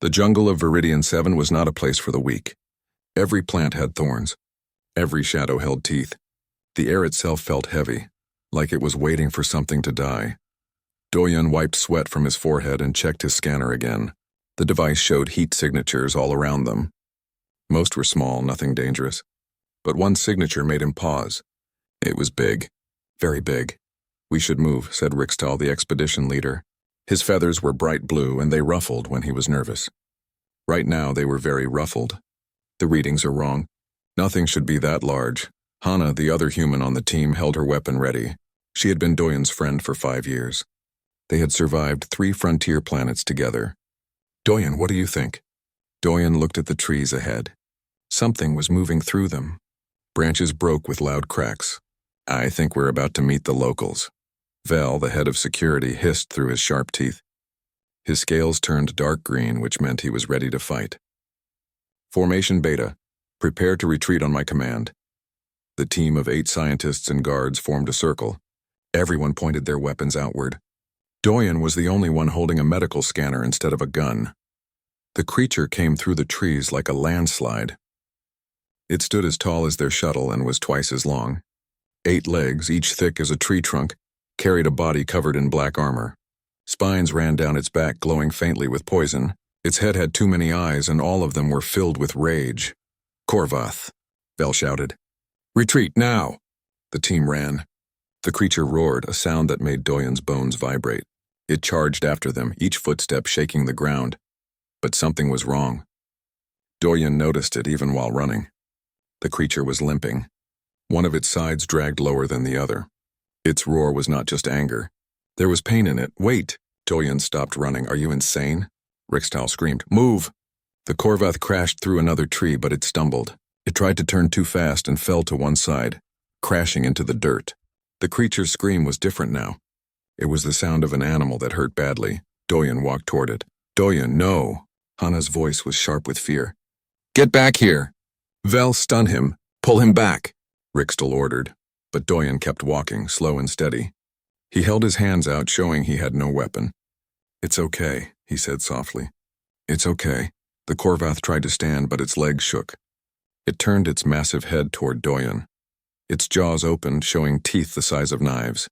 The jungle of Viridian 7 was not a place for the weak. Every plant had thorns. Every shadow held teeth. The air itself felt heavy, like it was waiting for something to die. Doyen wiped sweat from his forehead and checked his scanner again. The device showed heat signatures all around them. Most were small, nothing dangerous. But one signature made him pause. It was big. Very big. "We should move," said Rixtal, the expedition leader. His feathers were bright blue, and they ruffled when he was nervous. Right now, they were very ruffled. The readings are wrong. Nothing should be that large. Hana, the other human on the team, held her weapon ready. She had been Doyen's friend for 5 years. They had survived 3 frontier planets together. "Doyen, what do you think?" Doyen looked at the trees ahead. Something was moving through them. Branches broke with loud cracks. "I think we're about to meet the locals." Vel, the head of security, hissed through his sharp teeth. His scales turned dark green, which meant he was ready to fight. "Formation Beta. Prepare to retreat on my command." The team of 8 scientists and guards formed a circle. Everyone pointed their weapons outward. Doyen was the only one holding a medical scanner instead of a gun. The creature came through the trees like a landslide. It stood as tall as their shuttle and was twice as long. 8 legs, each thick as a tree trunk, carried a body covered in black armor. Spines ran down its back, glowing faintly with poison. Its head had too many eyes, and all of them were filled with rage. "Korvath," Vel shouted. "Retreat, now!" The team ran. The creature roared, a sound that made Doyen's bones vibrate. It charged after them, each footstep shaking the ground. But something was wrong. Doyen noticed it even while running. The creature was limping. One of its sides dragged lower than the other. Its roar was not just anger. There was pain in it. "Wait!" Doyen stopped running. "Are you insane?" Rixtal screamed. "Move!" The Korvath crashed through another tree, but it stumbled. It tried to turn too fast and fell to one side, crashing into the dirt. The creature's scream was different now. It was the sound of an animal that hurt badly. Doyen walked toward it. "Doyen, no!" Hana's voice was sharp with fear. "Get back here!" "Vel, stun him. Pull him back," Rixtal ordered. But Doyen kept walking, slow and steady. He held his hands out, showing he had no weapon. "It's okay," he said softly. "It's okay." The Korvath tried to stand, but its legs shook. It turned its massive head toward Doyen. Its jaws opened, showing teeth the size of knives.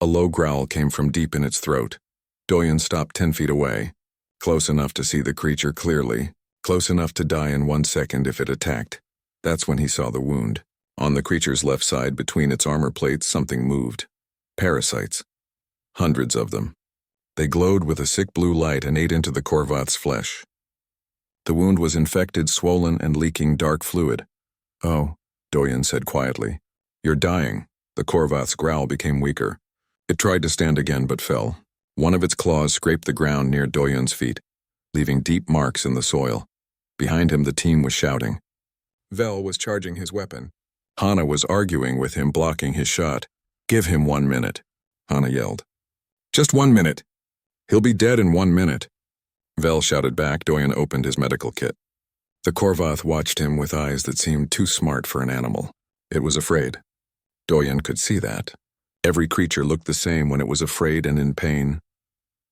A low growl came from deep in its throat. Doyen stopped 10 feet away, close enough to see the creature clearly, close enough to die in 1 second if it attacked. That's when he saw the wound. On the creature's left side, between its armor plates, something moved. Parasites. Hundreds of them. They glowed with a sick blue light and ate into the Korvath's flesh. The wound was infected, swollen, and leaking dark fluid. "Oh," Doyen said quietly. "You're dying." The Korvath's growl became weaker. It tried to stand again but fell. One of its claws scraped the ground near Doyen's feet, leaving deep marks in the soil. Behind him, the team was shouting. Vel was charging his weapon. Hana was arguing with him, blocking his shot. "Give him 1 minute," Hana yelled. "Just 1 minute. He'll be dead in 1 minute." Vel shouted back. Doyen opened his medical kit. The Korvath watched him with eyes that seemed too smart for an animal. It was afraid. Doyen could see that. Every creature looked the same when it was afraid and in pain.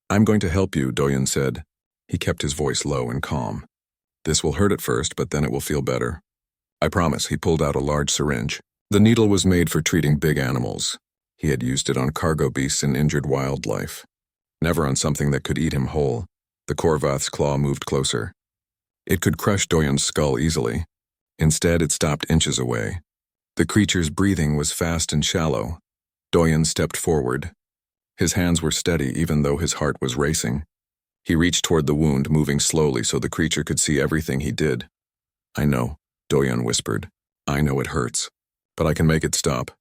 "I'm going to help you," Doyen said. He kept his voice low and calm. "This will hurt at first, but then it will feel better. I promise." He pulled out a large syringe. The needle was made for treating big animals. He had used it on cargo beasts and injured wildlife. Never on something that could eat him whole. The Korvath's claw moved closer. It could crush Doyen's skull easily. Instead, it stopped inches away. The creature's breathing was fast and shallow. Doyen stepped forward. His hands were steady, even though his heart was racing. He reached toward the wound, moving slowly so the creature could see everything he did. "I know," Doyen whispered. "I know it hurts, but I can make it stop."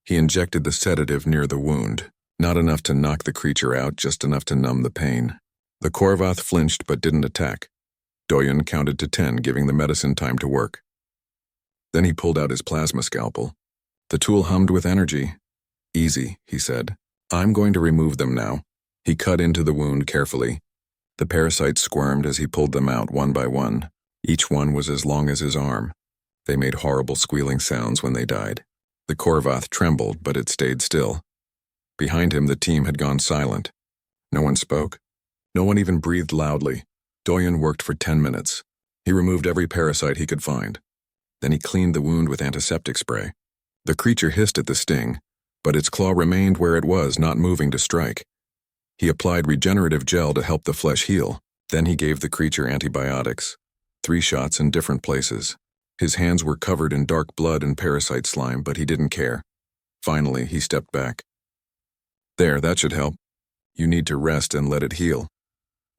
He injected the sedative near the wound, not enough to knock the creature out, just enough to numb the pain. The Korvath flinched but didn't attack. Doyen counted to 10, giving the medicine time to work. Then he pulled out his plasma scalpel. The tool hummed with energy. "Easy," he said. "I'm going to remove them now." He cut into the wound carefully. The parasites squirmed as he pulled them out one by one. Each one was as long as his arm. They made horrible squealing sounds when they died. The Korvath trembled, but it stayed still. Behind him, the team had gone silent. No one spoke. No one even breathed loudly. Doyen worked for 10 minutes. He removed every parasite he could find. Then he cleaned the wound with antiseptic spray. The creature hissed at the sting, but its claw remained where it was, not moving to strike. He applied regenerative gel to help the flesh heal. Then he gave the creature antibiotics. 3 shots in different places. His hands were covered in dark blood and parasite slime, but he didn't care. Finally, he stepped back. There, that should help. You need to rest and let it heal.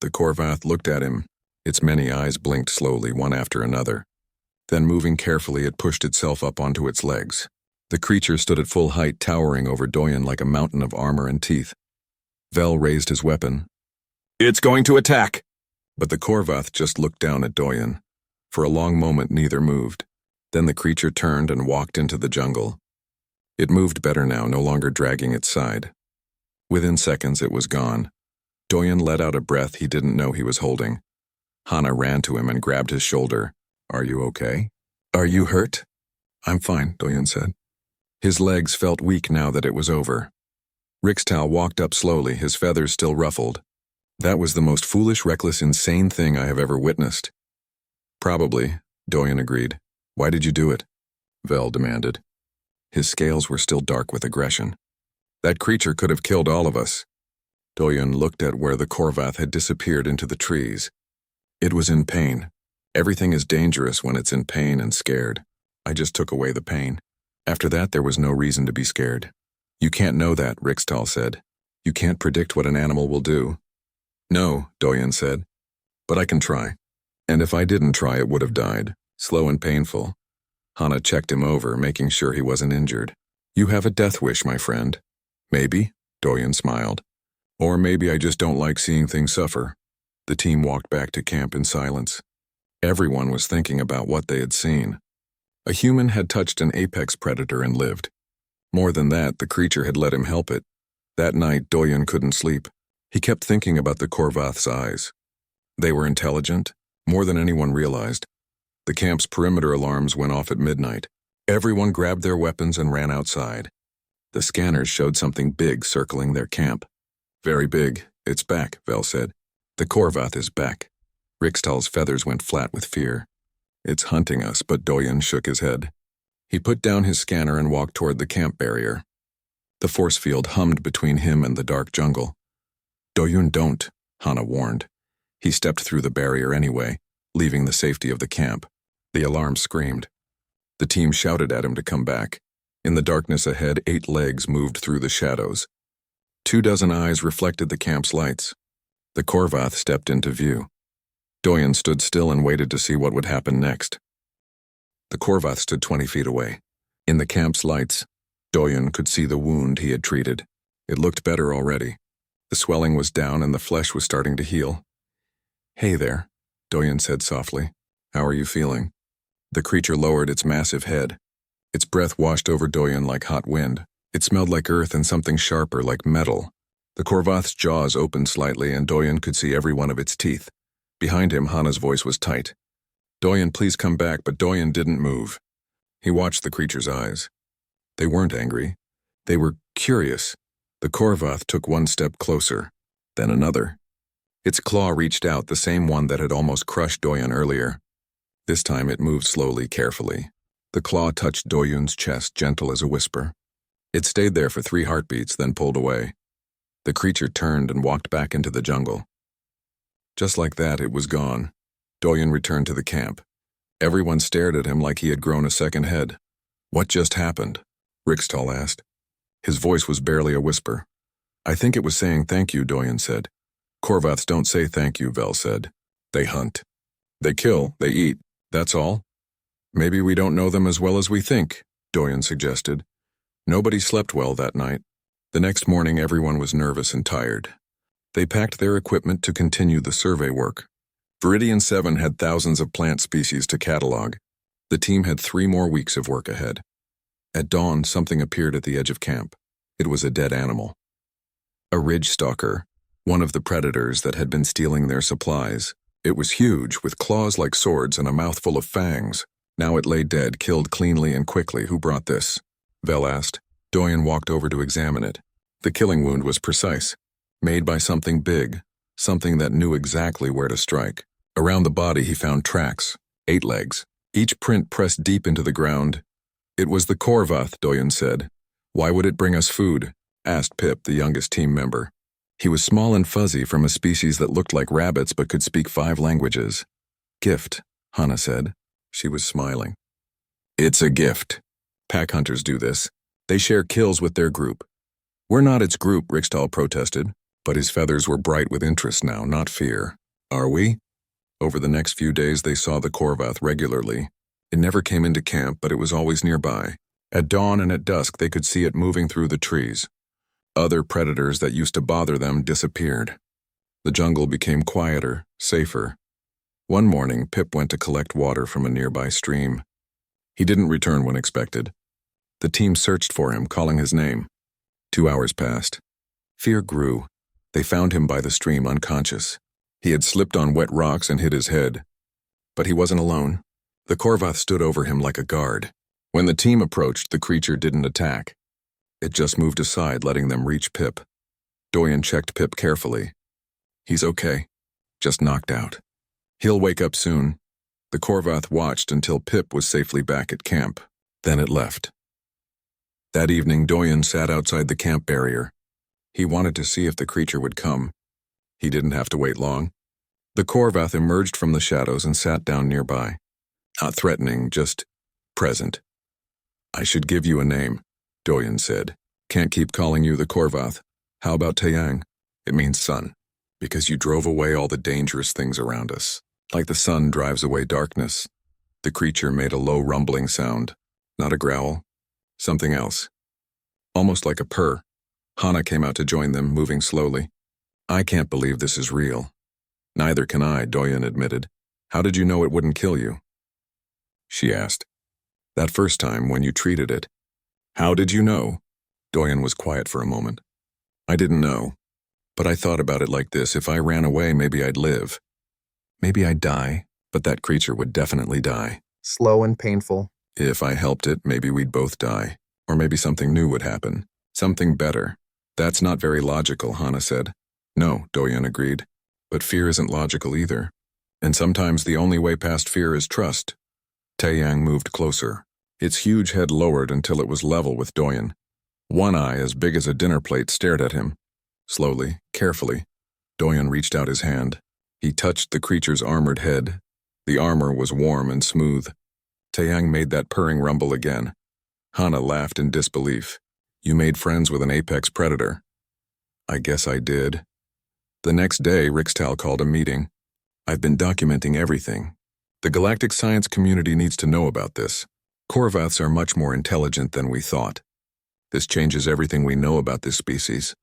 The Korvath looked at him. Its many eyes blinked slowly, one after another. Then, moving carefully, it pushed itself up onto its legs. The creature stood at full height, towering over Doyen like a mountain of armor and teeth. Vel raised his weapon. It's going to attack! But the Korvath just looked down at Doyen. For a long moment, neither moved. Then the creature turned and walked into the jungle. It moved better now, no longer dragging its side. Within seconds, it was gone. Doyen let out a breath he didn't know he was holding. Hana ran to him and grabbed his shoulder. Are you okay? Are you hurt? I'm fine, Doyen said. His legs felt weak now that it was over. Rixtal walked up slowly, his feathers still ruffled. That was the most foolish, reckless, insane thing I have ever witnessed. Probably, Doyen agreed. Why did you do it? Vel demanded. His scales were still dark with aggression. That creature could have killed all of us. Doyen looked at where the Korvath had disappeared into the trees. It was in pain. Everything is dangerous when it's in pain and scared. I just took away the pain. After that, there was no reason to be scared. You can't know that, Rixtal said. You can't predict what an animal will do. No, Doyen said. But I can try. And if I didn't try, it would have died. Slow and painful. Hana checked him over, making sure he wasn't injured. You have a death wish, my friend. Maybe, Doyen smiled. Or maybe I just don't like seeing things suffer. The team walked back to camp in silence. Everyone was thinking about what they had seen. A human had touched an apex predator and lived. More than that, the creature had let him help it. That night, Doyen couldn't sleep. He kept thinking about the Korvath's eyes. They were intelligent, more than anyone realized. The camp's perimeter alarms went off at midnight. Everyone grabbed their weapons and ran outside. The scanners showed something big circling their camp. Very big. It's back, Vel said. The Korvath is back. Rixtal's feathers went flat with fear. It's hunting us, but Doyen shook his head. He put down his scanner and walked toward the camp barrier. The force field hummed between him and the dark jungle. Doyen, don't, Hana warned. He stepped through the barrier anyway, leaving the safety of the camp. The alarm screamed. The team shouted at him to come back. In the darkness ahead, 8 legs moved through the shadows. 24 eyes reflected the camp's lights. The Korvath stepped into view. Doyen stood still and waited to see what would happen next. The Korvath stood 20 feet away. In the camp's lights, Doyen could see the wound he had treated. It looked better already. The swelling was down and the flesh was starting to heal. Hey there, Doyen said softly. How are you feeling? The creature lowered its massive head. Its breath washed over Doyen like hot wind. It smelled like earth and something sharper like metal. The Korvath's jaws opened slightly and Doyen could see every one of its teeth. Behind him, Hana's voice was tight. Doyen, please come back, but Doyen didn't move. He watched the creature's eyes. They weren't angry. They were curious. The Korvath took one step closer, then another. Its claw reached out, the same one that had almost crushed Doyen earlier. This time it moved slowly, carefully. The claw touched Doyen's chest, gentle as a whisper. It stayed there for 3 heartbeats, then pulled away. The creature turned and walked back into the jungle. Just like that, it was gone. Doyen returned to the camp. Everyone stared at him like he had grown a second head. What just happened? Rixtal asked. His voice was barely a whisper. I think it was saying thank you, Doyen said. Korvaths don't say thank you, Vel said. They hunt. They kill, they eat. That's all. Maybe we don't know them as well as we think, Doyen suggested. Nobody slept well that night. The next morning, everyone was nervous and tired. They packed their equipment to continue the survey work. Viridian 7 had thousands of plant species to catalog. The team had 3 more weeks of work ahead. At dawn, something appeared at the edge of camp. It was a dead animal. A ridge stalker, one of the predators that had been stealing their supplies. It was huge, with claws like swords and a mouthful of fangs. Now it lay dead, killed cleanly and quickly. Who brought this? Vel asked. Doyen walked over to examine it. The killing wound was precise. Made by something big, something that knew exactly where to strike. Around the body he found tracks, 8 legs, each print pressed deep into the ground. It was the Korvath, Doyen said. Why would it bring us food? Asked Pip, the youngest team member. He was small and fuzzy from a species that looked like rabbits but could speak 5 languages. Gift, Hannah said. She was smiling. It's a gift. Pack hunters do this. They share kills with their group. We're not its group, Rixtal protested, but his feathers were bright with interest now, not fear. Are we? Over the next few days they saw the Korvath regularly. It never came into camp, but it was always nearby. At dawn and at dusk they could see it moving through the trees. Other predators that used to bother them disappeared. The jungle became quieter, safer. One morning, Pip went to collect water from a nearby stream. He didn't return when expected. The team searched for him, calling his name. 2 hours passed. Fear grew. They found him by the stream unconscious. He had slipped on wet rocks and hit his head. But he wasn't alone. The Korvath stood over him like a guard. When the team approached, the creature didn't attack. It just moved aside, letting them reach Pip. Doyen checked Pip carefully. He's okay. Just knocked out. He'll wake up soon. The Korvath watched until Pip was safely back at camp. Then it left. That evening, Doyen sat outside the camp barrier. He wanted to see if the creature would come. He didn't have to wait long. The Korvath emerged from the shadows and sat down nearby. Not threatening, just present. I should give you a name, Doyen said. Can't keep calling you the Korvath. How about Taeyang? It means sun, because you drove away all the dangerous things around us. Like the sun drives away darkness. The creature made a low rumbling sound. Not a growl. Something else. Almost like a purr. Hannah came out to join them, moving slowly. I can't believe this is real. Neither can I, Doyen admitted. How did you know it wouldn't kill you? She asked. That first time when you treated it. How did you know? Doyen was quiet for a moment. I didn't know. But I thought about it like this. If I ran away, maybe I'd live. Maybe I'd die, but that creature would definitely die. Slow and painful. If I helped it, maybe we'd both die. Or maybe something new would happen. Something better. That's not very logical, Hannah said. No, Doyen agreed. But fear isn't logical either. And sometimes the only way past fear is trust. Taeyang moved closer. Its huge head lowered until it was level with Doyen. One eye, as big as a dinner plate, stared at him. Slowly, carefully, Doyen reached out his hand. He touched the creature's armored head. The armor was warm and smooth. Taeyang made that purring rumble again. Hannah laughed in disbelief. You made friends with an apex predator. I guess I did. The next day, Rixtal called a meeting. I've been documenting everything. The galactic science community needs to know about this. Korvaths are much more intelligent than we thought. This changes everything we know about this species.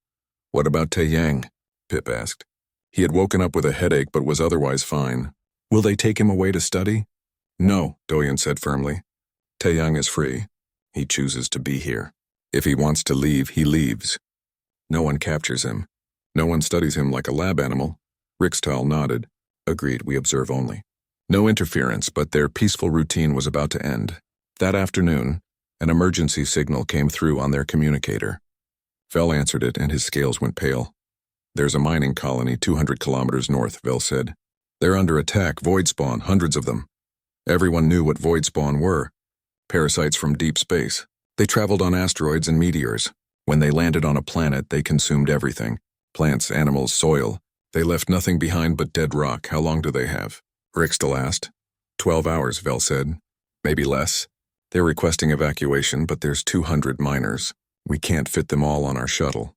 What about Taeyang? Pip asked. He had woken up with a headache but was otherwise fine. Will they take him away to study? No, Doyen said firmly. Taeyang is free. He chooses to be here. If he wants to leave, he leaves. No one captures him. No one studies him like a lab animal. Rixtal nodded. Agreed, we observe only. No interference, but their peaceful routine was about to end. That afternoon, an emergency signal came through on their communicator. Vel answered it and his scales went pale. There's a mining colony 200 kilometers north, Vel said. They're under attack, void spawn, hundreds of them. Everyone knew what void spawn were. Parasites from deep space. They traveled on asteroids and meteors. When they landed on a planet, they consumed everything. Plants, animals, soil. They left nothing behind but dead rock. How long do they have? Rixtal asked. 12 hours, Vel said. Maybe less. They're requesting evacuation, but there's 200 miners. We can't fit them all on our shuttle.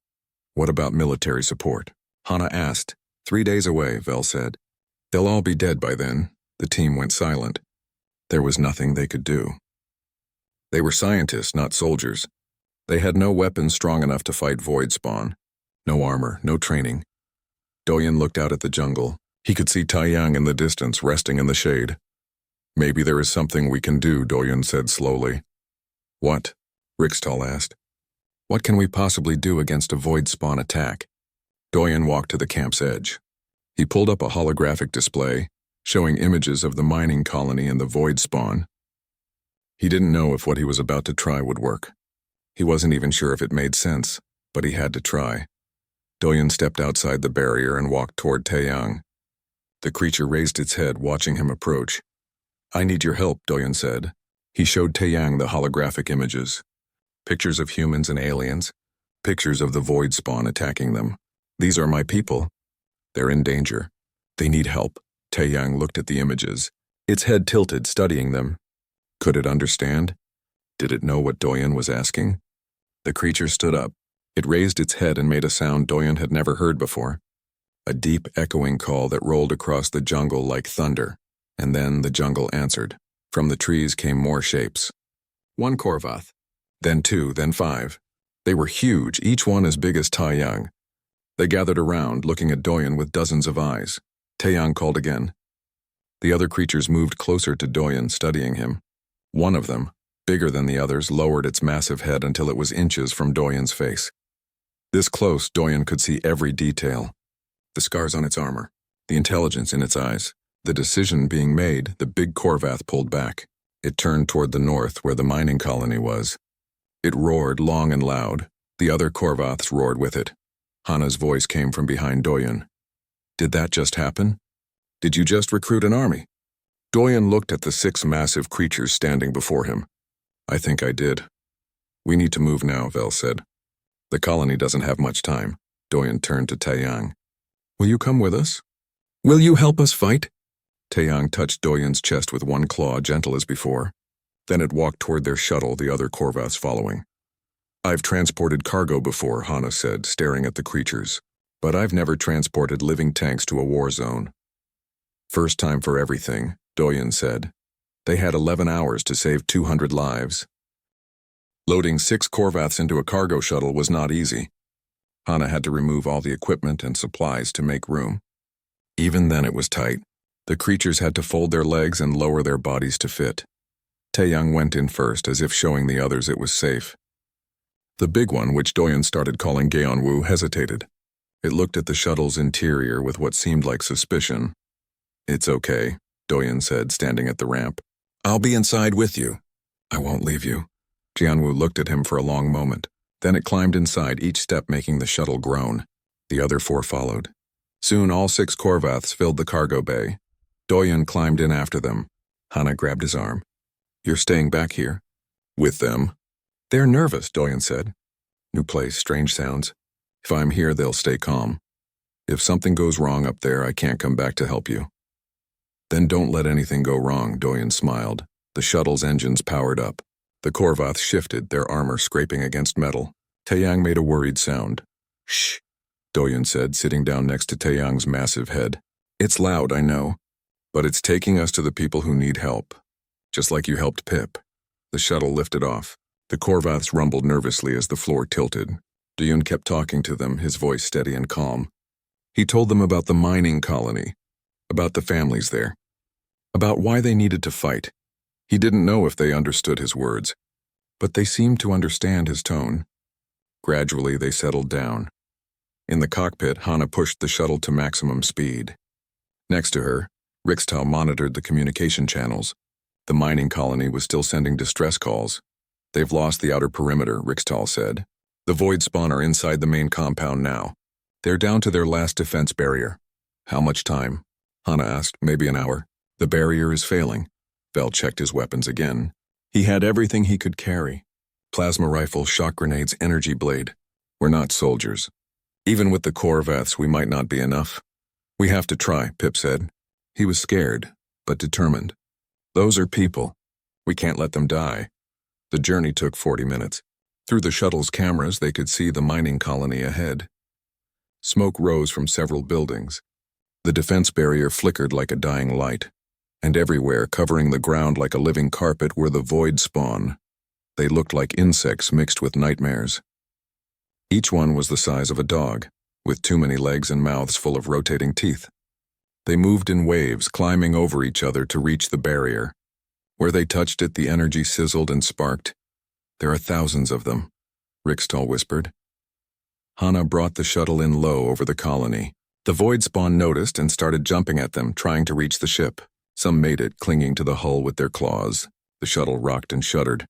What about military support? Hannah asked. 3 days away, Vel said. They'll all be dead by then. The team went silent. There was nothing they could do. They were scientists, not soldiers. They had no weapons strong enough to fight void spawn. No armor, no training. Doyen looked out at the jungle. He could see Taeyang in the distance, resting in the shade. Maybe there is something we can do, Doyen said slowly. What? Rixtal asked. What can we possibly do against a void spawn attack? Doyen walked to the camp's edge. He pulled up a holographic display, showing images of the mining colony and the void spawn. He didn't know if what he was about to try would work. He wasn't even sure if it made sense, but he had to try. Doyen stepped outside the barrier and walked toward Taeyang. The creature raised its head, watching him approach. "I need your help," Doyen said. He showed Taeyang the holographic images. Pictures of humans and aliens. Pictures of the void spawn attacking them. "These are my people. They're in danger. They need help." Taeyang looked at the images. Its head tilted, studying them. Could it understand? Did it know what Doyen was asking? The creature stood up. It raised its head and made a sound Doyen had never heard before. A deep, echoing call that rolled across the jungle like thunder. And then the jungle answered. From the trees came more shapes. 1 Korvath, then 2, then 5. They were huge, each one as big as Taeyang. They gathered around, looking at Doyen with dozens of eyes. Taeyang called again. The other creatures moved closer to Doyen, studying him. One of them, bigger than the others, lowered its massive head until it was inches from Doyen's face. This close, Doyen could see every detail. The scars on its armor, the intelligence in its eyes. The decision being made, the big Korvath pulled back. It turned toward the north, where the mining colony was. It roared long and loud. The other Korvaths roared with it. Hana's voice came from behind Doyen. "Did that just happen? Did you just recruit an army?" Doyen looked at the 6 massive creatures standing before him. "I think I did." "We need to move now," Vel said. "The colony doesn't have much time." Doyen turned to Taeyang. "Will you come with us? Will you help us fight?" Taeyang touched Doyen's chest with one claw, gentle as before. Then it walked toward their shuttle, the other Korvaths following. "I've transported cargo before," Hana said, staring at the creatures. "But I've never transported living tanks to a war zone." "First time for everything," Doyen said. They had 11 hours to save 200 lives. Loading 6 Korvaths into a cargo shuttle was not easy. Hana had to remove all the equipment and supplies to make room. Even then it was tight. The creatures had to fold their legs and lower their bodies to fit. Taeyang went in first, as if showing the others it was safe. The big one, which Doyen started calling Gaeonwu, hesitated. It looked at the shuttle's interior with what seemed like suspicion. "It's okay," Doyen said, standing at the ramp. "I'll be inside with you." "I won't leave you." Jianwu looked at him for a long moment. Then it climbed inside, each step making the shuttle groan. The other 4 followed. Soon all 6 Korvaths filled the cargo bay. Doyen climbed in after them. Hana grabbed his arm. "You're staying back here?" "With them." "They're nervous," Doyen said. "New place, strange sounds. If I'm here, they'll stay calm. If something goes wrong up there, I can't come back to help you." "Then don't let anything go wrong," Doyen smiled. The shuttle's engines powered up. The Korvaths shifted, their armor scraping against metal. Taeyang made a worried sound. "Shh," Doyen said, sitting down next to Taeyang's massive head. "It's loud, I know. But it's taking us to the people who need help. Just like you helped Pip." The shuttle lifted off. The Korvaths rumbled nervously as the floor tilted. Doyen kept talking to them, his voice steady and calm. He told them about the mining colony, about the families there, about why they needed to fight. He didn't know if they understood his words, but they seemed to understand his tone. Gradually, they settled down. In the cockpit, Hana pushed the shuttle to maximum speed. Next to her, Rixtal monitored the communication channels. The mining colony was still sending distress calls. "They've lost the outer perimeter," Rixtal said. "The void spawn are inside the main compound now. They're down to their last defense barrier." "How much time?" Hana asked. "Maybe an hour." "The barrier is failing." Vel checked his weapons again. He had everything he could carry. Plasma rifle, shock grenades, energy blade. "We're not soldiers. Even with the Korvaths, we might not be enough." "We have to try," Pip said. He was scared, but determined. "Those are people. We can't let them die." The journey took 40 minutes. Through the shuttle's cameras, they could see the mining colony ahead. Smoke rose from several buildings. The defense barrier flickered like a dying light. And everywhere, covering the ground like a living carpet, were the void spawn. They looked like insects mixed with nightmares. Each one was the size of a dog, with too many legs and mouths full of rotating teeth. They moved in waves, climbing over each other to reach the barrier. Where they touched it, the energy sizzled and sparked. "There are thousands of them," Rixtal whispered. Hana brought the shuttle in low over the colony. The void spawn noticed and started jumping at them, trying to reach the ship. Some made it, clinging to the hull with their claws. The shuttle rocked and shuddered.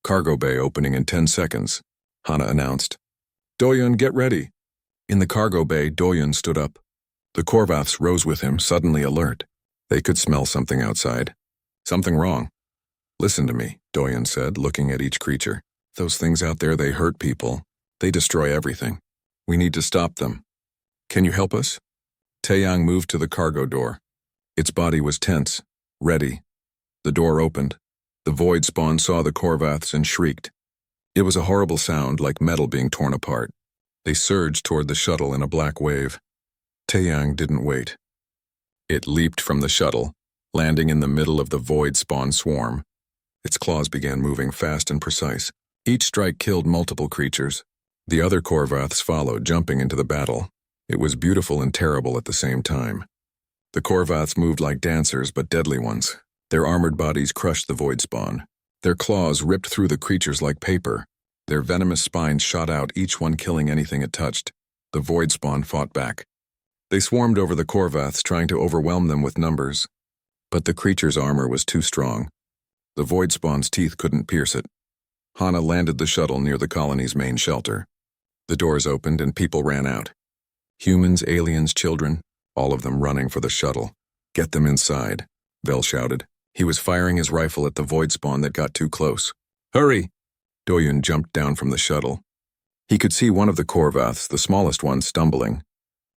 "Cargo bay opening in 10 seconds, Hana announced. "Doyen, get ready." In the cargo bay, Doyen stood up. The Korvaths rose with him, suddenly alert. They could smell something outside. Something wrong. Listen to me, Doyen said, looking at each creature. Those things out there, they hurt people. They destroy everything. We need to stop them. Can you help us? Taeyang moved to the cargo door. Its body was tense, ready. The door opened. The void spawn saw the Korvaths and shrieked. It was a horrible sound, like metal being torn apart. They surged toward the shuttle in a black wave. Taeyang didn't wait. It leaped from the shuttle, landing in the middle of the void spawn swarm. Its claws began moving fast and precise. Each strike killed multiple creatures. The other Korvaths followed, jumping into the battle. It was beautiful and terrible at the same time. The Korvaths moved like dancers, but deadly ones. Their armored bodies crushed the void spawn. Their claws ripped through the creatures like paper. Their venomous spines shot out, each one killing anything it touched. The void spawn fought back. They swarmed over the Korvaths, trying to overwhelm them with numbers. But the creature's armor was too strong. The void spawn's teeth couldn't pierce it. Hana landed the shuttle near the colony's main shelter. The doors opened and people ran out. Humans, aliens, children, all of them running for the shuttle. Get them inside, Vel shouted. He was firing his rifle at the void spawn that got too close. Hurry! Doyen jumped down from the shuttle. He could see one of the Korvaths, the smallest one, stumbling.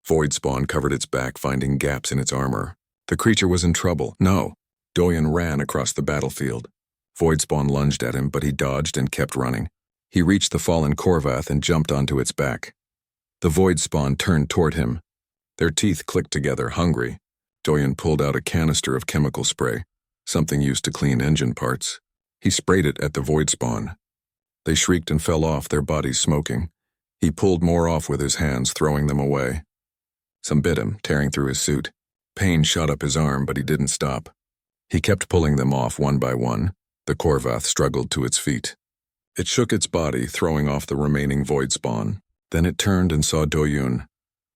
Void spawn covered its back, finding gaps in its armor. The creature was in trouble. No! Doyen ran across the battlefield. Void spawn lunged at him, but he dodged and kept running. He reached the fallen Korvath and jumped onto its back. The void spawn turned toward him. Their teeth clicked together, hungry. Doyen pulled out a canister of chemical spray, something used to clean engine parts. He sprayed it at the void spawn. They shrieked and fell off, their bodies smoking. He pulled more off with his hands, throwing them away. Some bit him, tearing through his suit. Pain shot up his arm, but he didn't stop. He kept pulling them off one by one. The Korvath struggled to its feet. It shook its body, throwing off the remaining void spawn. Then it turned and saw Doyun.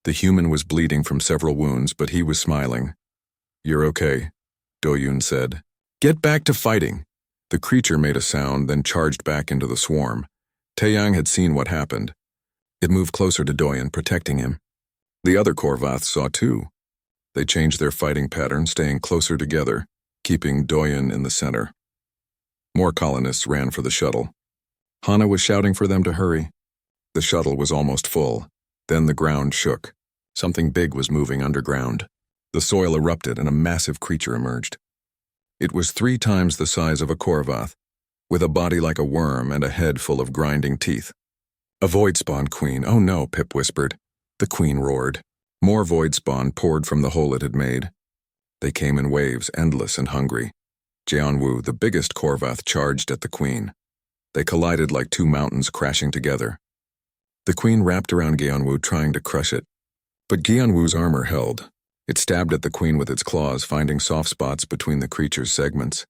The human was bleeding from several wounds, but he was smiling. You're okay, Doyun said. Get back to fighting. The creature made a sound, then charged back into the swarm. Taeyang had seen what happened. It moved closer to Doyen, protecting him. The other Korvaths saw too. They changed their fighting pattern, staying closer together, keeping Doyen in the center. More colonists ran for the shuttle. Hana was shouting for them to hurry. The shuttle was almost full. Then the ground shook. Something big was moving underground. The soil erupted and a massive creature emerged. It was 3 times the size of a Korvath, with a body like a worm and a head full of grinding teeth. A void spawn queen. Oh no, Pip whispered. The queen roared. More void spawn poured from the hole it had made. They came in waves, endless and hungry. Jeonwoo, the biggest Korvath, charged at the queen. They collided like 2 mountains crashing together. The queen wrapped around Jeonwoo, trying to crush it. But Jeonwoo's armor held. It stabbed at the queen with its claws, finding soft spots between the creature's segments.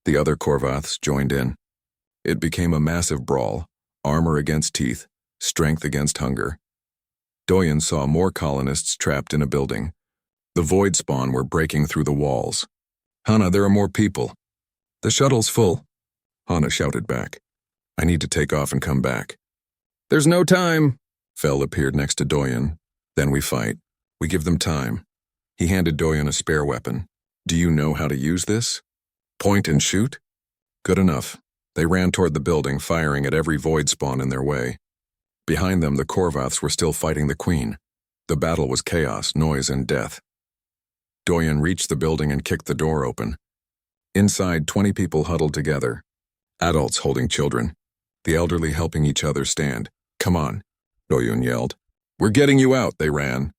The other Korvaths joined in. It became a massive brawl, armor against teeth, strength against hunger. Doyen saw more colonists trapped in a building. The void spawn were breaking through the walls. Hana, there are more people. The shuttle's full. Hana shouted back. I need to take off and come back. There's no time. Fel appeared next to Doyen. Then we fight. We give them time. He handed Doyen a spare weapon. Do you know how to use this? Point and shoot? Good enough. They ran toward the building, firing at every void spawn in their way. Behind them, the Korvaths were still fighting the queen. The battle was chaos, noise, and death. Doyen reached the building and kicked the door open. Inside, 20 people huddled together. Adults holding children. The elderly helping each other stand. Come on, Doyen yelled. We're getting you out, they ran.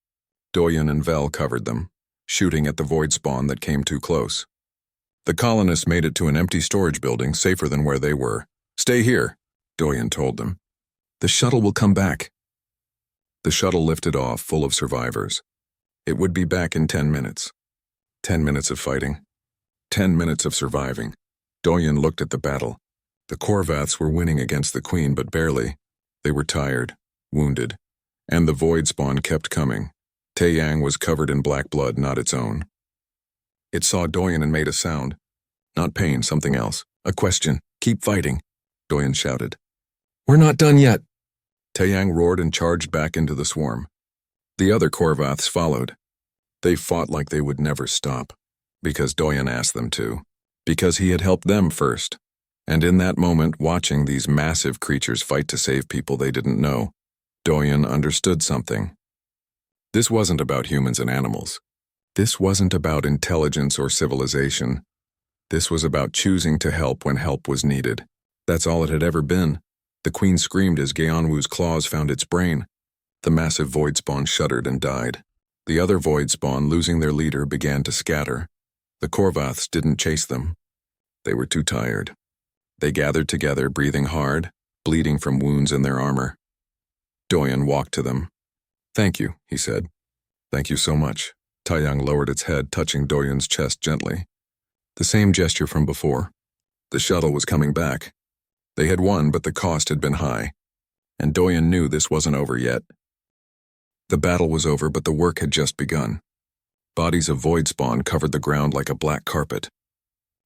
Doyen and Vel covered them, shooting at the void spawn that came too close. The colonists made it to an empty storage building, safer than where they were. Stay here, Doyen told them. The shuttle will come back. The shuttle lifted off, full of survivors. It would be back in 10 minutes. 10 minutes of fighting. 10 minutes of surviving. Doyen looked at the battle. The Korvaths were winning against the queen, but barely. They were tired, wounded, and the void spawn kept coming. Taeyang was covered in black blood, not its own. It saw Doyen and made a sound. Not pain, something else. A question. Keep fighting, Doyen shouted. We're not done yet. Taeyang roared and charged back into the swarm. The other Korvaths followed. They fought like they would never stop, because Doyen asked them to, because he had helped them first. And in that moment, watching these massive creatures fight to save people they didn't know, Doyen understood something. This wasn't about humans and animals. This wasn't about intelligence or civilization. This was about choosing to help when help was needed. That's all it had ever been. The queen screamed as Geonwu's claws found its brain. The massive void spawn shuddered and died. The other void spawn, losing their leader, began to scatter. The Korvaths didn't chase them. They were too tired. They gathered together, breathing hard, bleeding from wounds in their armor. Doyen walked to them. "Thank you," he said. "Thank you so much." Taiyang lowered its head, touching Doyen's chest gently. The same gesture from before. The shuttle was coming back. They had won, but the cost had been high. And Doyen knew this wasn't over yet. The battle was over, but the work had just begun. Bodies of void spawn covered the ground like a black carpet.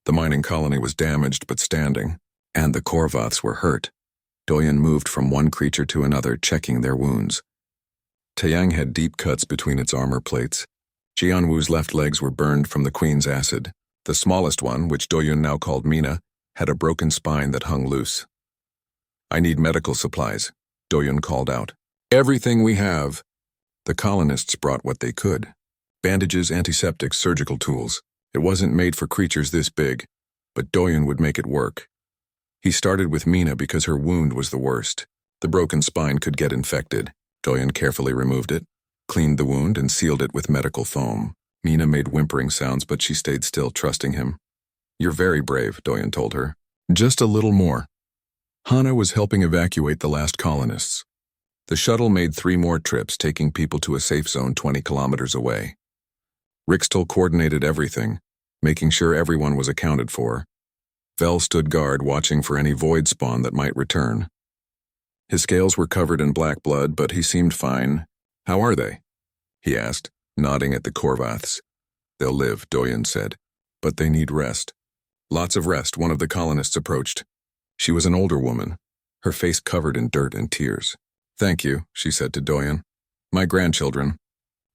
The mining colony was damaged but standing, and the Korvaths were hurt. Doyen moved from one creature to another, checking their wounds. Taiyang had deep cuts between its armor plates. Jianwu's left legs were burned from the queen's acid. The smallest one, which Doyen now called Mina, had a broken spine that hung loose. "I need medical supplies," Doyen called out. "Everything we have." The colonists brought what they could. Bandages, antiseptics, surgical tools. It wasn't made for creatures this big, but Doyen would make it work. He started with Mina because her wound was the worst. The broken spine could get infected. Doyen carefully removed it, cleaned the wound, and sealed it with medical foam. Mina made whimpering sounds, but she stayed still, trusting him. "You're very brave," Doyen told her. "Just a little more." Hana was helping evacuate the last colonists. The shuttle made 3 more trips, taking people to a safe zone 20 kilometers away. Rixtel coordinated everything, making sure everyone was accounted for. Vel stood guard, watching for any void spawn that might return. His scales were covered in black blood, but he seemed fine. "How are they?" he asked, nodding at the Korvaths. "They'll live," Doyen said, "but they need rest." "Lots of rest," one of the colonists approached. She was an older woman, her face covered in dirt and tears. "Thank you," she said to Doyen. "My grandchildren.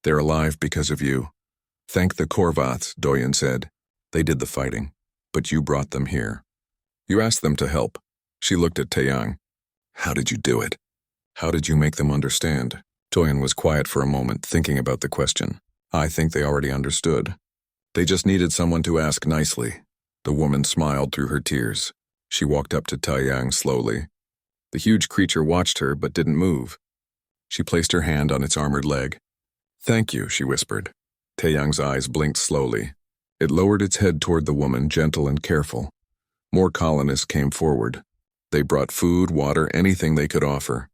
They're alive because of you." "Thank the Korvaths," Doyen said. "They did the fighting, but you brought them here. You asked them to help." She looked at Taiyang. "How did you do it? How did you make them understand?" Doyen was quiet for a moment, thinking about the question. "I think they already understood. They just needed someone to ask nicely." The woman smiled through her tears. She walked up to Taiyang slowly. The huge creature watched her but didn't move. She placed her hand on its armored leg. "Thank you," she whispered. Taiyang's eyes blinked slowly. It lowered its head toward the woman, gentle and careful. More colonists came forward. They brought food, water, anything they could offer.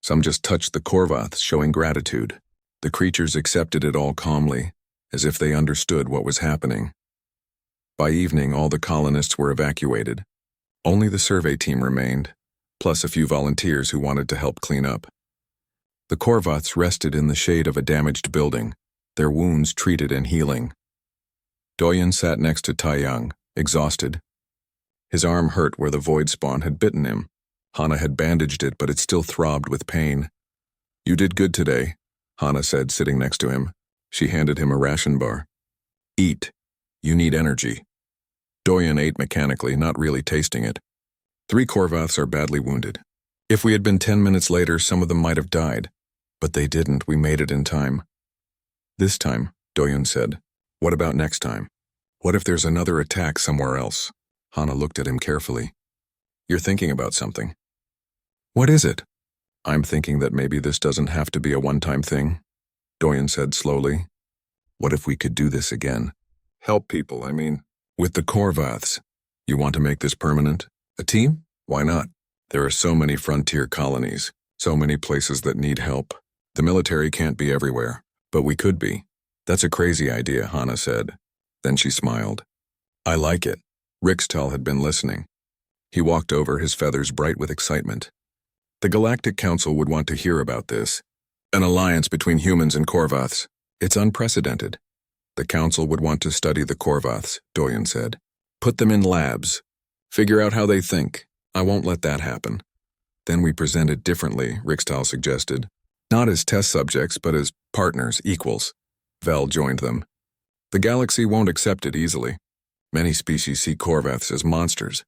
Some just touched the Korvaths, showing gratitude. The creatures accepted it all calmly, as if they understood what was happening. By evening, all the colonists were evacuated. Only the survey team remained, plus a few volunteers who wanted to help clean up. The Korvaths rested in the shade of a damaged building, their wounds treated and healing. Doyen sat next to Taiyang, exhausted. His arm hurt where the void spawn had bitten him. Hana had bandaged it, but it still throbbed with pain. "You did good today," Hana said, sitting next to him. She handed him a ration bar. "Eat. You need energy." Doyen ate mechanically, not really tasting it. 3 Korvaths are badly wounded. If we had been 10 minutes later, some of them might have died. But they didn't. We made it in time. "This time," Doyen said. "What about next time? What if there's another attack somewhere else?" Hana looked at him carefully. "You're thinking about something." "What is it?" "I'm thinking that maybe this doesn't have to be a one-time thing," Doyen said slowly. "What if we could do this again? Help people, I mean. With the Korvaths. You want to make this permanent? A team? Why not? There are so many frontier colonies, so many places that need help. The military can't be everywhere, but we could be." "That's a crazy idea," Hana said. Then she smiled. "I like it." Rixtel had been listening. He walked over, his feathers bright with excitement. "The Galactic Council would want to hear about this. An alliance between humans and Korvaths. It's unprecedented. The Council would want to study the Korvaths," Doyen said. "Put them in labs. Figure out how they think. I won't let that happen." "Then we present it differently," Rixtal suggested. "Not as test subjects, but as partners, equals. Vel joined them. The galaxy won't accept it easily. Many species see Korvaths as monsters.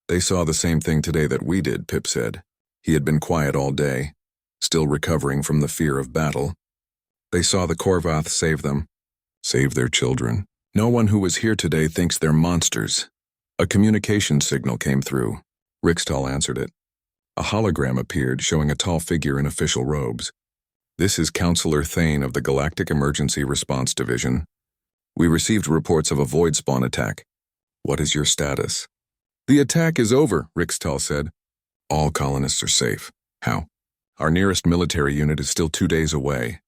They saw the same thing today that we did, Pip said. He had been quiet all day, still recovering from the fear of battle. They saw the Korvaths save them, save their children. No one who was here today thinks they're monsters. A communication signal came through. Rixtal answered it. A hologram appeared showing a tall figure in official robes. This is Counselor Thane of the Galactic Emergency Response Division. We received reports of a void spawn attack. What is your status? The attack is over, Rixtal said. All colonists are safe. How? Our nearest military unit is still 2 days away.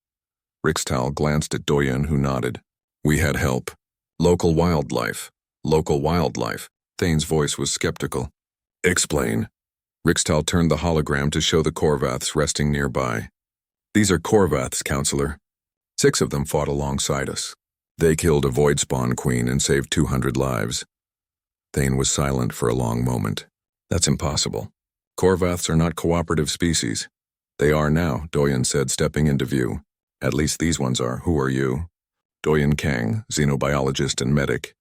Rixtal glanced at Doyen, who nodded. We had help. Local wildlife. Local wildlife. Thane's voice was skeptical. Explain. Rixtal turned the hologram to show the Korvaths resting nearby. These are Korvaths, Counselor. 6 of them fought alongside us. They killed a void spawn queen and saved 200 lives. Thane was silent for a long moment. That's impossible. Korvaths are not cooperative species. They are now, Doyen said, stepping into view. At least these ones are. Who are you? Doyen Kang, xenobiologist and medic.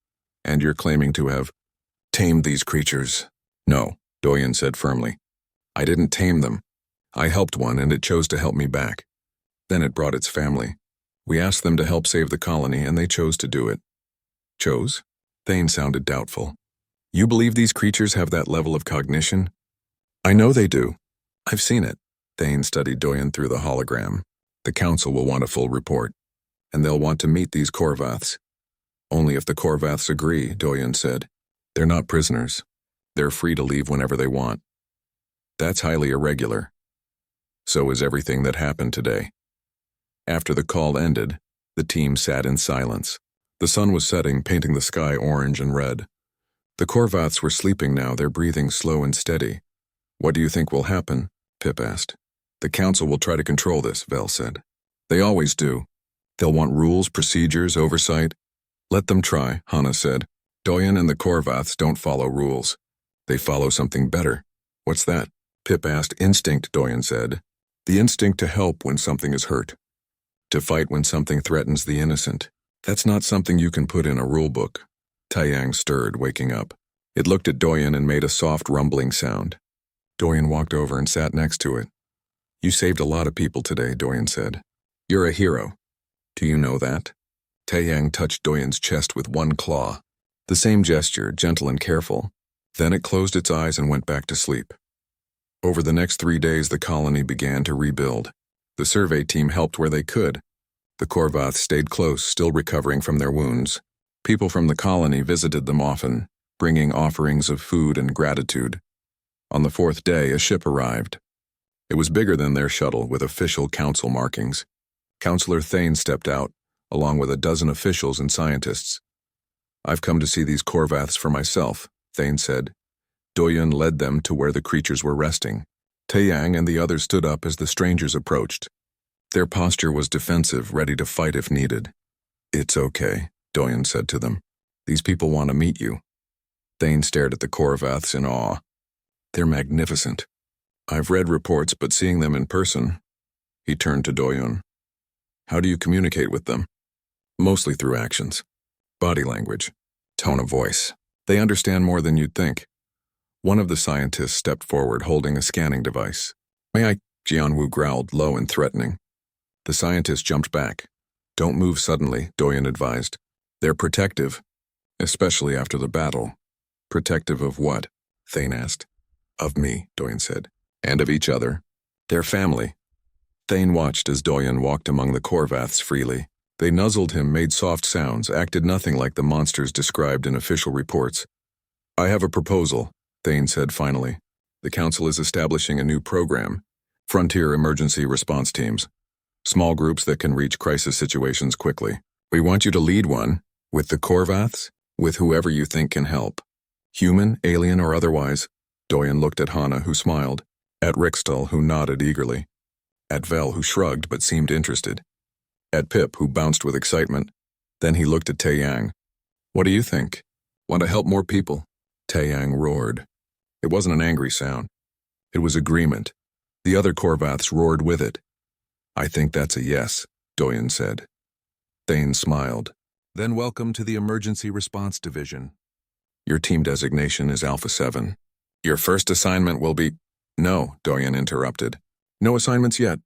And you're claiming to have tamed these creatures. No, Doyen said firmly. I didn't tame them. I helped one and it chose to help me back. Then it brought its family. We asked them to help save the colony and they chose to do it. Chose? Thane sounded doubtful. You believe these creatures have that level of cognition? I know they do. I've seen it. Thane studied Doyen through the hologram. The council will want a full report, and they'll want to meet these Korvaths. Only if the Korvaths agree, Doyen said. They're not prisoners. They're free to leave whenever they want. That's highly irregular. So is everything that happened today. After the call ended, the team sat in silence. The sun was setting, painting the sky orange and red. The Korvaths were sleeping now, their breathing slow and steady. What do you think will happen? Pip asked. The council will try to control this, Vel said. They always do. They'll want rules, procedures, oversight. Let them try, Hana said. Doyen and the Korvaths don't follow rules. They follow something better. What's that? Pip asked. Instinct, Doyen said. The instinct to help when something is hurt. To fight when something threatens the innocent. That's not something you can put in a rulebook. Taiyang stirred, waking up. It looked at Doyen and made a soft rumbling sound. Doyen walked over and sat next to it. You saved a lot of people today, Doyen said. You're a hero. Do you know that? Taiyang touched Doyen's chest with one claw. The same gesture, gentle and careful. Then it closed its eyes and went back to sleep. Over the next 3 days, the colony began to rebuild. The survey team helped where they could. The Korvaths stayed close, still recovering from their wounds. People from the colony visited them often, bringing offerings of food and gratitude. On the 4th day, a ship arrived. It was bigger than their shuttle, with official council markings. Counselor Thane stepped out, along with a dozen officials and scientists. I've come to see these Korvaths for myself, Thane said. Doyen led them to where the creatures were resting. Taiyang and the others stood up as the strangers approached. Their posture was defensive, ready to fight if needed. It's okay, Doyen said to them. These people want to meet you. Thane stared at the Korvaths in awe. They're magnificent. I've read reports, but seeing them in person. He turned to Doyen. How do you communicate with them? Mostly through actions. Body language. Tone of voice. They understand more than you'd think. One of the scientists stepped forward, holding a scanning device. May I? Jianwu growled, low and threatening. The scientist jumped back. Don't move suddenly, Doyen advised. They're protective, especially after the battle. Protective of what? Thane asked. Of me, Doyen said. And of each other. Their family. Thane watched as Doyen walked among the Korvaths freely. They nuzzled him, made soft sounds, acted nothing like the monsters described in official reports. I have a proposal, Thane said finally. The council is establishing a new program. Frontier Emergency Response Teams. Small groups that can reach crisis situations quickly. We want you to lead one, with the Korvaths, with whoever you think can help. Human, alien, or otherwise. Doyen looked at Hana, who smiled. At Rixtal, who nodded eagerly. At Vel, who shrugged but seemed interested. At Pip, who bounced with excitement. Then he looked at Taiyang. What do you think? Want to help more people? Taiyang roared. It wasn't an angry sound. It was agreement. The other Korvaths roared with it. I think that's a yes, Doyen said. Thane smiled. Then welcome to the Emergency Response Division. Your team designation is Alpha 7. Your first assignment will be— No, Doyen interrupted. No assignments yet.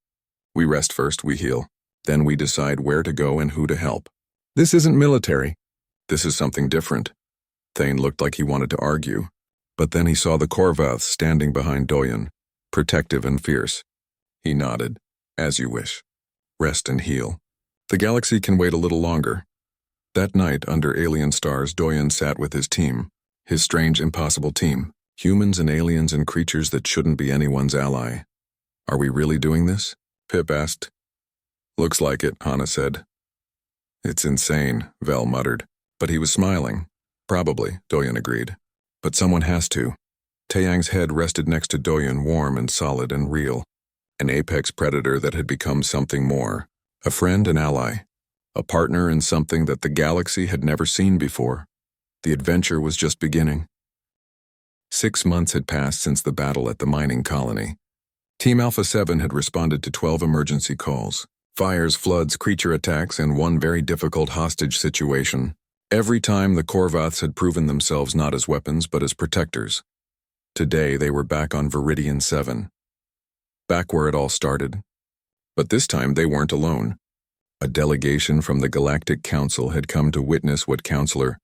We rest first, we heal. Then we decide where to go and who to help. This isn't military. This is something different. Thane looked like he wanted to argue, but then he saw the Korvaths standing behind Doyen, protective and fierce. He nodded. As you wish. Rest and heal. The galaxy can wait a little longer. That night, under alien stars, Doyen sat with his team, his strange, impossible team, humans and aliens and creatures that shouldn't be anyone's ally. Are we really doing this? Pip asked. Looks like it, Hana said. It's insane, Vel muttered, but he was smiling. Probably, Doyen agreed. But someone has to. Taeyang's head rested next to Doyen, warm and solid and real. An apex predator that had become something more. A friend and ally. A partner in something that the galaxy had never seen before. The adventure was just beginning. 6 months had passed since the battle at the mining colony. Team Alpha 7 had responded to 12 emergency calls. Fires, floods, creature attacks, and one very difficult hostage situation. Every time the Korvaths had proven themselves not as weapons but as protectors. Today they were back on Viridian 7. Back where it all started. But this time they weren't alone. A delegation from the Galactic Council had come to witness what Counselor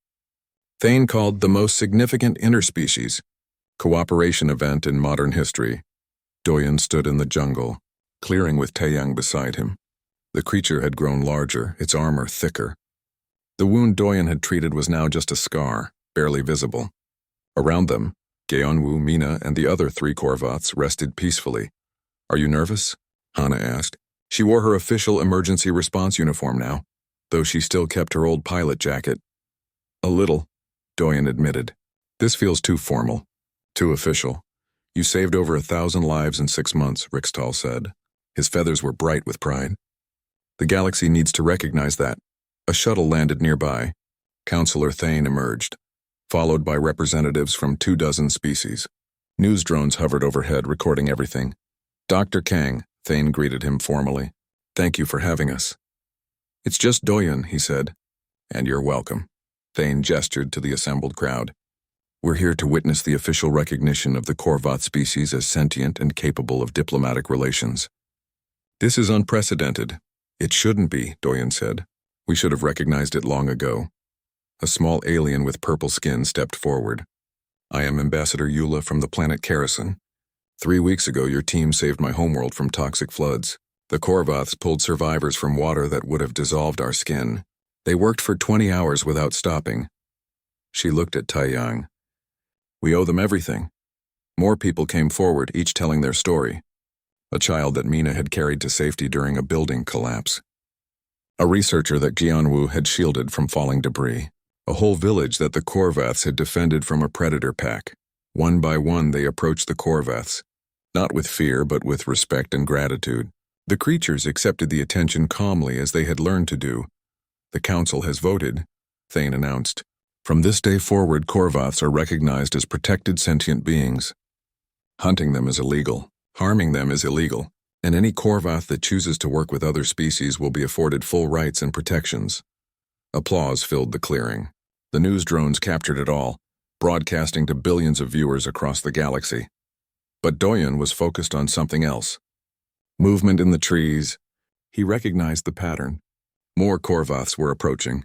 Thane called the most significant interspecies cooperation event in modern history. Doyen stood in the jungle, clearing with Taeyang beside him. The creature had grown larger, its armor thicker. The wound Doyen had treated was now just a scar, barely visible. Around them, Geonwoo, Mina, and the other 3 Korvaths rested peacefully. Are you nervous? Hana asked. She wore her official emergency response uniform now, though she still kept her old pilot jacket. A little, Doyen admitted. This feels too formal, too official. You saved over 1,000 lives in 6 months, Rixtal said. His feathers were bright with pride. The galaxy needs to recognize that. A shuttle landed nearby. Counselor Thane emerged, followed by representatives from 24 species. News drones hovered overhead, recording everything. Dr. Kang, Thane greeted him formally. Thank you for having us. It's just Doyen, he said. And you're welcome. Thane gestured to the assembled crowd. We're here to witness the official recognition of the Korvath species as sentient and capable of diplomatic relations. This is unprecedented. It shouldn't be, Doyen said. We should have recognized it long ago. A small alien with purple skin stepped forward. I am Ambassador Eula from the planet Kerrison. 3 weeks ago, your team saved my homeworld from toxic floods. The Korvaths pulled survivors from water that would have dissolved our skin. They worked for 20 hours without stopping. She looked at Taeyang. We owe them everything. More people came forward, each telling their story. A child that Mina had carried to safety during a building collapse. A researcher that Geonwoo had shielded from falling debris. A whole village that the Korvaths had defended from a predator pack. One by one they approached the Korvaths, not with fear but with respect and gratitude. The creatures accepted the attention calmly as they had learned to do. The council has voted, Thane announced. From this day forward, Korvaths are recognized as protected sentient beings. Hunting them is illegal. Harming them is illegal. And any Korvath that chooses to work with other species will be afforded full rights and protections. Applause filled the clearing. The news drones captured it all, broadcasting to billions of viewers across the galaxy. But Doyen was focused on something else. Movement in the trees. He recognized the pattern. More Korvaths were approaching.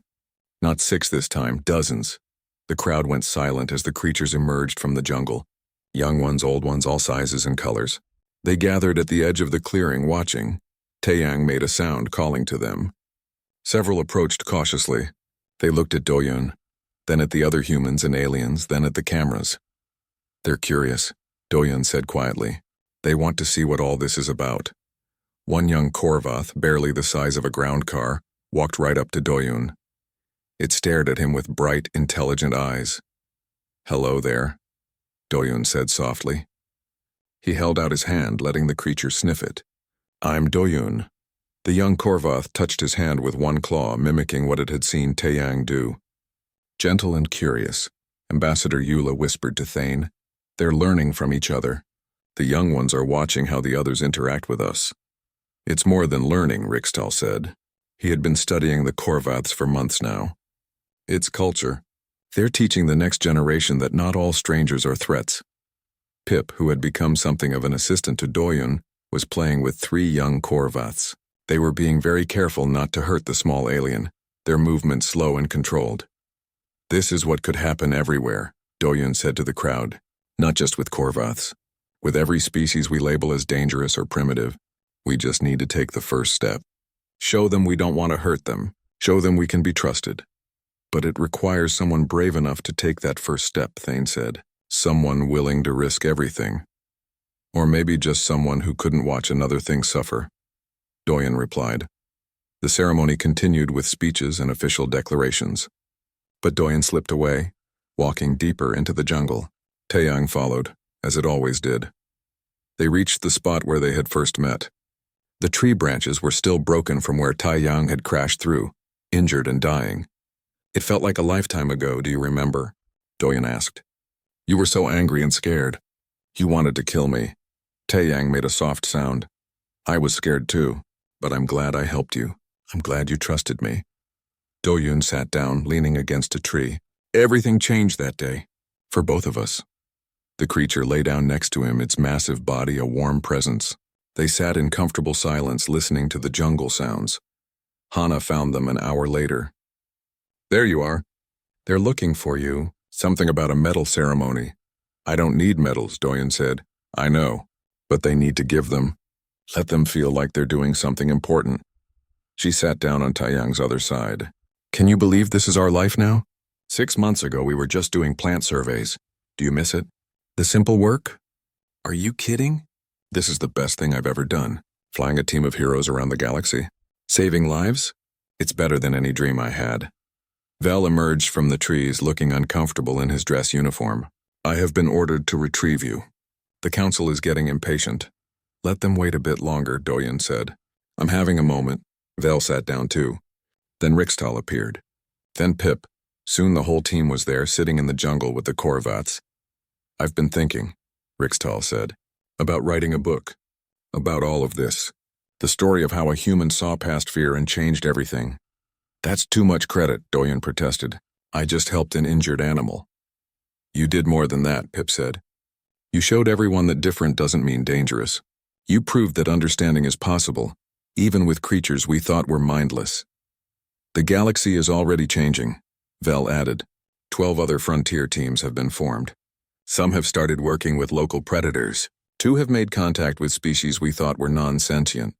Not 6 this time, dozens. The crowd went silent as the creatures emerged from the jungle. Young ones, old ones, all sizes and colors. They gathered at the edge of the clearing, watching. Taeyang made a sound, calling to them. Several approached cautiously. They looked at Doyen, then at the other humans and aliens, then at the cameras. They're curious, Doyen said quietly. They want to see what all this is about. One young Korvath, barely the size of a ground car, walked right up to Doyen. It stared at him with bright, intelligent eyes. Hello there, Doyen said softly. He held out his hand, letting the creature sniff it. I'm Doyen. The young Korvath touched his hand with one claw, mimicking what it had seen Taeyang do. Gentle and curious, Ambassador Eula whispered to Thane. They're learning from each other. The young ones are watching how the others interact with us. It's more than learning, Rixtal said. He had been studying the Korvaths for months now. It's culture. They're teaching the next generation that not all strangers are threats. Pip, who had become something of an assistant to Doyun, was playing with 3 young Korvaths. They were being very careful not to hurt the small alien, their movements slow and controlled. This is what could happen everywhere, Doyun said to the crowd, not just with Korvaths. With every species we label as dangerous or primitive, we just need to take the first step. Show them we don't want to hurt them. Show them we can be trusted. But it requires someone brave enough to take that first step, Thane said. Someone willing to risk everything. Or maybe just someone who couldn't watch another thing suffer. Doyun replied. The ceremony continued with speeches and official declarations. But Doyun slipped away, walking deeper into the jungle. Taeyang followed, as it always did. They reached the spot where they had first met. The tree branches were still broken from where Taeyang had crashed through, injured and dying. It felt like a lifetime ago, do you remember? Doyun asked. You were so angry and scared. You wanted to kill me. Taeyang made a soft sound. I was scared too, but I'm glad I helped you. I'm glad you trusted me. Doyun sat down, leaning against a tree. Everything changed that day, for both of us. The creature lay down next to him, its massive body a warm presence. They sat in comfortable silence, listening to the jungle sounds. Hana found them an hour later. There you are. They're looking for you. Something about a medal ceremony. I don't need medals, Doyun said. I know, but they need to give them. Let them feel like they're doing something important. She sat down on Taeyang's other side. Can you believe this is our life now? 6 months ago we were just doing plant surveys. Do you miss it? The simple work? Are you kidding? This is the best thing I've ever done. Flying a team of heroes around the galaxy. Saving lives? It's better than any dream I had. Vel emerged from the trees, looking uncomfortable in his dress uniform. I have been ordered to retrieve you. The council is getting impatient. Let them wait a bit longer, Doyun said. I'm having a moment. Vel sat down too. Then Rixtal appeared. Then Pip. Soon the whole team was there, sitting in the jungle with the Korvaths. I've been thinking, Rixtal said, about writing a book. About all of this. The story of how a human saw past fear and changed everything. That's too much credit, Doyun protested. I just helped an injured animal. You did more than that, Pip said. You showed everyone that different doesn't mean dangerous. You proved that understanding is possible, even with creatures we thought were mindless. The galaxy is already changing, Vel added. 12 other frontier teams have been formed. Some have started working with local predators. 2 have made contact with species we thought were non-sentient.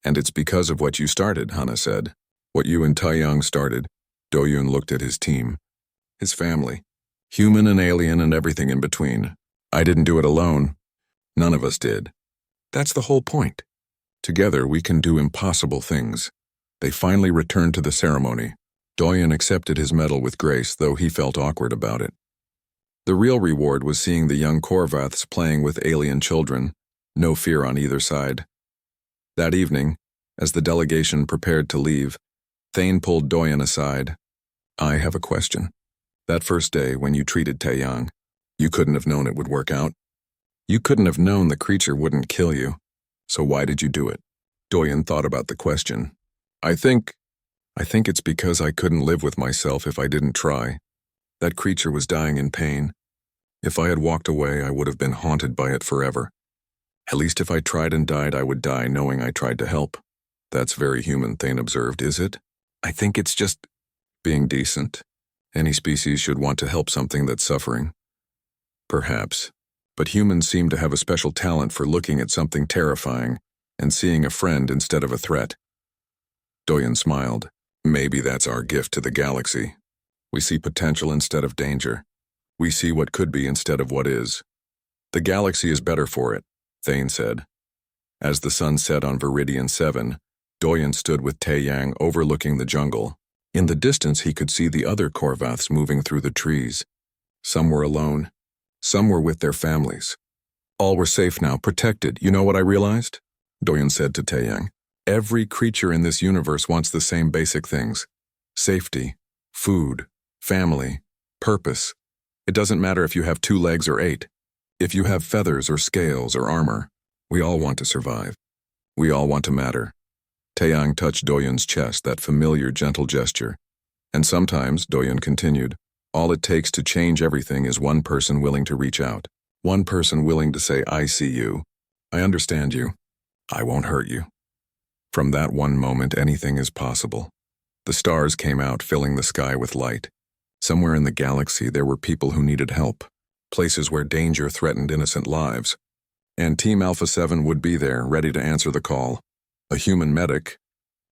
And it's because of what you started, Hana said. What you and Taeyang started. Doyun looked at his team. His family. Human and alien and everything in between. I didn't do it alone. None of us did. That's the whole point. Together we can do impossible things. They finally returned to the ceremony. Doyun accepted his medal with grace, though he felt awkward about it. The real reward was seeing the young Korvaths playing with alien children. No fear on either side. That evening, as the delegation prepared to leave, Thane pulled Doyun aside. I have a question. That first day when you treated Taeyang, you couldn't have known it would work out. You couldn't have known the creature wouldn't kill you. So why did you do it? Doyun thought about the question. I think it's because I couldn't live with myself if I didn't try. That creature was dying in pain. If I had walked away, I would have been haunted by it forever. At least if I tried and died, I would die knowing I tried to help. That's very human, Thane observed, is it? I think it's just being decent. Any species should want to help something that's suffering. Perhaps. But humans seem to have a special talent for looking at something terrifying and seeing a friend instead of a threat. Doyun smiled. Maybe that's our gift to the galaxy. We see potential instead of danger. We see what could be instead of what is. The galaxy is better for it, Thane said. As the sun set on Viridian 7, Doyun stood with Taeyang overlooking the jungle. In the distance he could see the other Korvaths moving through the trees. Some were alone. Some were with their families. All were safe now, protected. You know what I realized? Doyun said to Taeyang. Every creature in this universe wants the same basic things. Safety, food, family, purpose. It doesn't matter if you have 2 legs or 8. If you have feathers or scales or armor, we all want to survive. We all want to matter. Taeyang touched Doyun's chest, that familiar, gentle gesture. And sometimes, Doyun continued, all it takes to change everything is one person willing to reach out. One person willing to say, I see you. I understand you. I won't hurt you. From that one moment, anything is possible. The stars came out, filling the sky with light. Somewhere in the galaxy, there were people who needed help, places where danger threatened innocent lives. And Team Alpha 7 would be there, ready to answer the call. A human medic,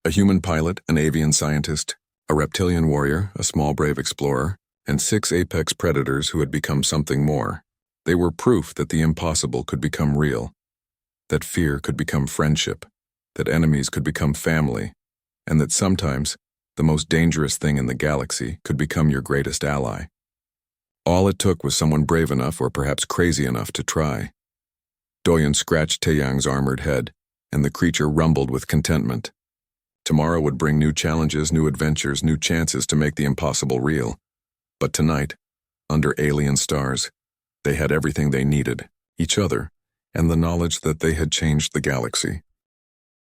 a human pilot, an avian scientist, a reptilian warrior, a small brave explorer, and 6 apex predators who had become something more. They were proof that the impossible could become real, that fear could become friendship, that enemies could become family, and that sometimes the most dangerous thing in the galaxy could become your greatest ally. All it took was someone brave enough, or perhaps crazy enough, to try. Doyun scratched Taeyang's armored head, and the creature rumbled with contentment. Tomorrow would bring new challenges, new adventures, new chances to make the impossible real. But tonight, under alien stars, they had everything they needed, each other, and the knowledge that they had changed the galaxy.